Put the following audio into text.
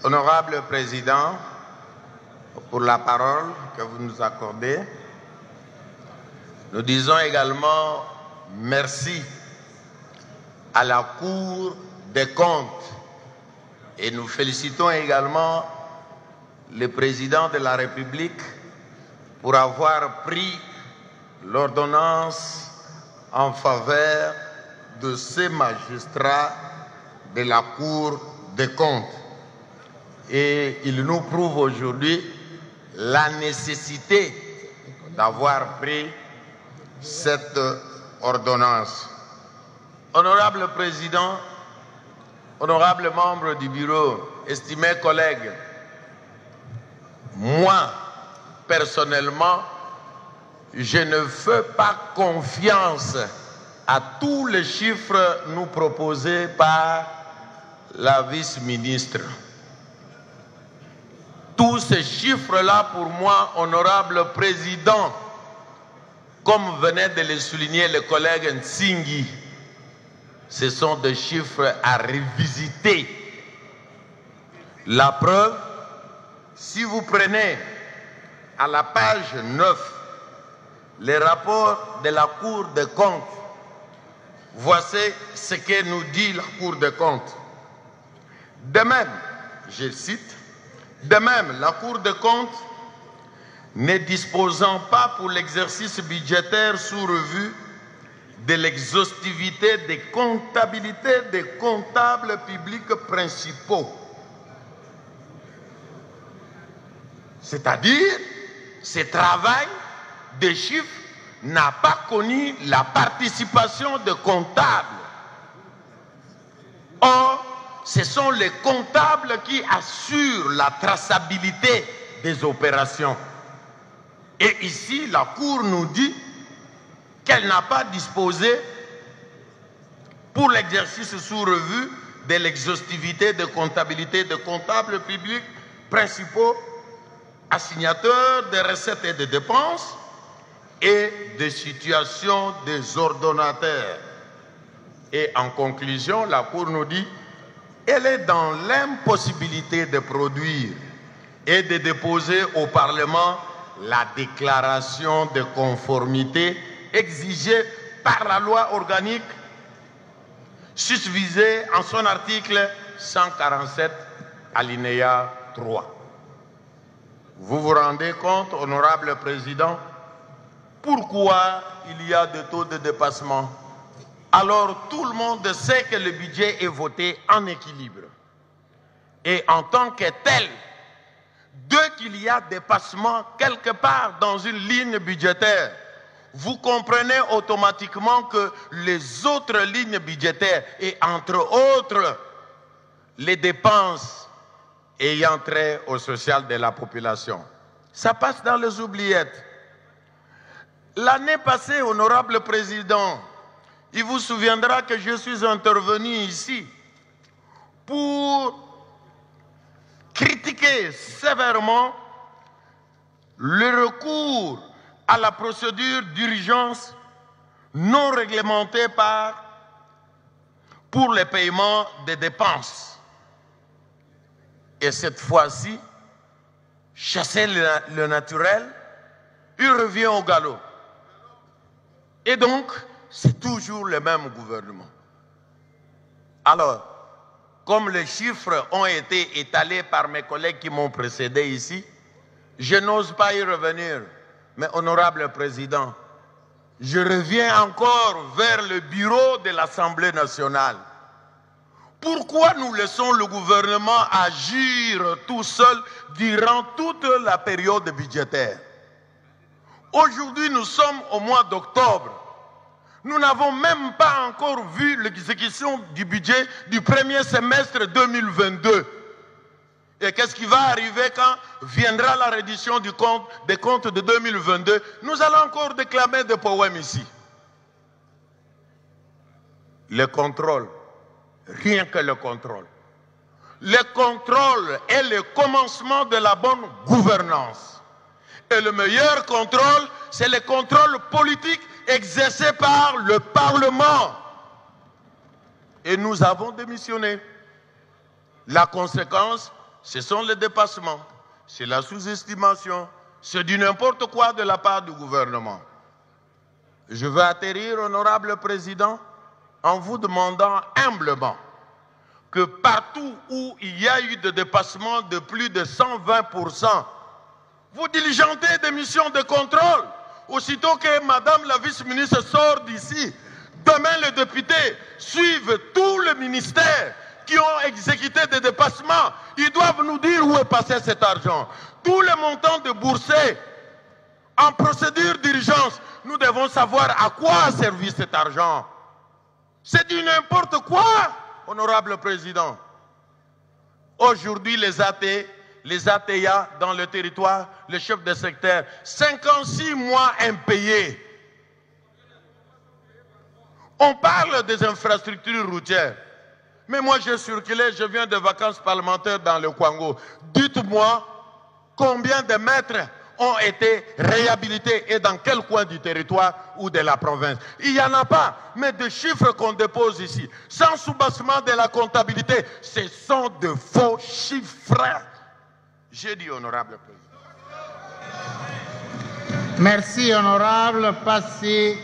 Honorable Président, pour la parole que vous nous accordez, nous disons également merci à la Cour des comptes et nous félicitons également le Président de la République pour avoir pris l'ordonnance en faveur de ces magistrats de la Cour des comptes. Et il nous prouve aujourd'hui la nécessité d'avoir pris cette ordonnance. Honorable Président, honorables membres du bureau, estimés collègues, moi, personnellement, je ne fais pas confiance à tous les chiffres nous proposés par la vice-ministre. Tous ces chiffres-là, pour moi, honorable Président, comme venait de le souligner le collègue Ntsingui, ce sont des chiffres à revisiter. La preuve, si vous prenez à la page 9 les rapports de la Cour des comptes, voici ce que nous dit la Cour des comptes. De même, je cite, de même, la Cour des comptes, ne disposant pas pour l'exercice budgétaire sous revue de l'exhaustivité des comptabilités des comptables publics principaux. C'est-à-dire, ce travail de chiffres n'a pas connu la participation de comptables. Or, ce sont les comptables qui assurent la traçabilité des opérations. Et ici, la Cour nous dit qu'elle n'a pas disposé pour l'exercice sous revue de l'exhaustivité de comptabilité de comptables publics principaux, assignateurs des recettes et des dépenses et des situations des ordonnateurs. Et en conclusion, la Cour nous dit qu'elle est dans l'impossibilité de produire et de déposer au Parlement la déclaration de conformité exigée par la loi organique susvisée en son article 147, alinéa 3. Vous vous rendez compte, honorable Président, pourquoi il y a des taux de dépassement? Alors tout le monde sait que le budget est voté en équilibre. Et en tant que tel, dès qu'il y a dépassement quelque part dans une ligne budgétaire, vous comprenez automatiquement que les autres lignes budgétaires, et entre autres les dépenses ayant trait au social de la population, ça passe dans les oubliettes. L'année passée, honorable Président, il vous souviendra que je suis intervenu ici pour critiquer sévèrement le recours à la procédure d'urgence non réglementée pour le paiement des dépenses. Et cette fois-ci, chasser le naturel, il revient au galop. Et donc, c'est toujours le même gouvernement. Alors, comme les chiffres ont été étalés par mes collègues qui m'ont précédé ici, je n'ose pas y revenir. Mais honorable Président, je reviens encore vers le bureau de l'Assemblée nationale. Pourquoi nous laissons le gouvernement agir tout seul durant toute la période budgétaire? Aujourd'hui, nous sommes au mois d'octobre. Nous n'avons même pas encore vu l'exécution du budget du premier semestre 2022. Et qu'est-ce qui va arriver quand viendra la reddition des comptes de 2022? Nous allons encore déclamer des poèmes ici. Le contrôle, rien que le contrôle. Le contrôle est le commencement de la bonne gouvernance. Et le meilleur contrôle, c'est le contrôle politique exercé par le Parlement. Et nous avons démissionné. La conséquence, ce sont les dépassements, c'est la sous-estimation, c'est du n'importe quoi de la part du gouvernement. Je veux atterrir, honorable président, en vous demandant humblement que partout où il y a eu des dépassements de plus de 120%, vous diligentez des missions de contrôle. Aussitôt que Madame la vice-ministre sort d'ici, demain les députés suivent tous les ministères qui ont exécuté des dépassements. Ils doivent nous dire où est passé cet argent. Tous les montants de boursiers en procédure d'urgence, nous devons savoir à quoi a servi cet argent. C'est du n'importe quoi, honorable président. Aujourd'hui, les ATA dans le territoire, les chefs de secteur, 56 mois impayés. On parle des infrastructures routières. Mais moi, j'ai circulé, je viens de vacances parlementaires dans le Congo. Dites-moi combien de mètres ont été réhabilités et dans quel coin du territoire ou de la province. Il n'y en a pas, mais des chiffres qu'on dépose ici, sans soubassement de la comptabilité, ce sont de faux chiffres. J'ai dit, honorable président. Merci, honorable. Passez